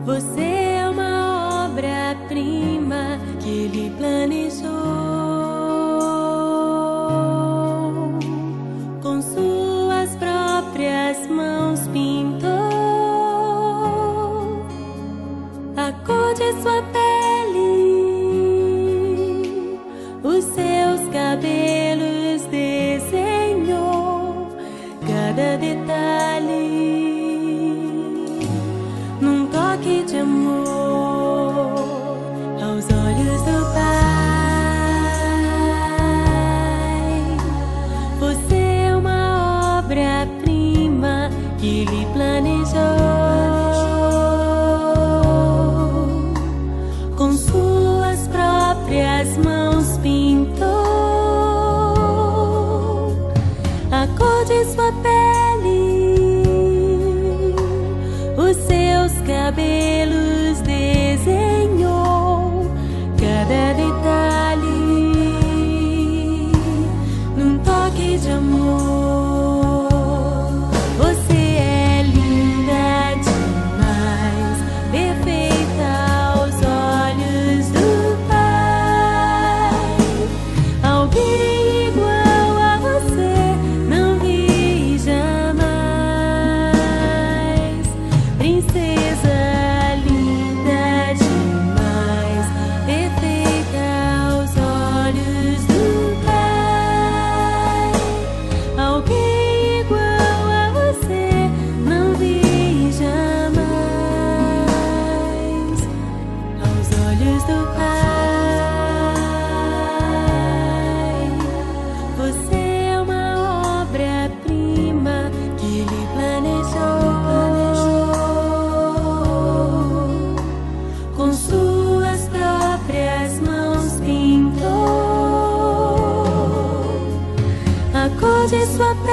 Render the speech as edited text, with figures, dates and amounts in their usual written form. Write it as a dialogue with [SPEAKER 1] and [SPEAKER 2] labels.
[SPEAKER 1] Você é uma obra-prima que Ele planejou. Com suas próprias mãos pintou a cor de sua pele, os seus cabelos desenhou cada detalhe. Num toque de amor aos olhos do Pai, você é uma obra-prima que Ele planejou. Com suas próprias mãos pintou a cor de sua pele, os seus cabelos desenhou cada detalhe. Num toque de amor, você é linda demais, perfeita aos olhos do Pai. Alguém igual a você não vi jamais. Princesa linda demais, perfeita aos olhos do Pai. Alguém igual a você não vi jamais aos olhos do Pai. Você é uma obra-prima que Ele planejou. Com suas próprias mãos pintou a cor de sua pele,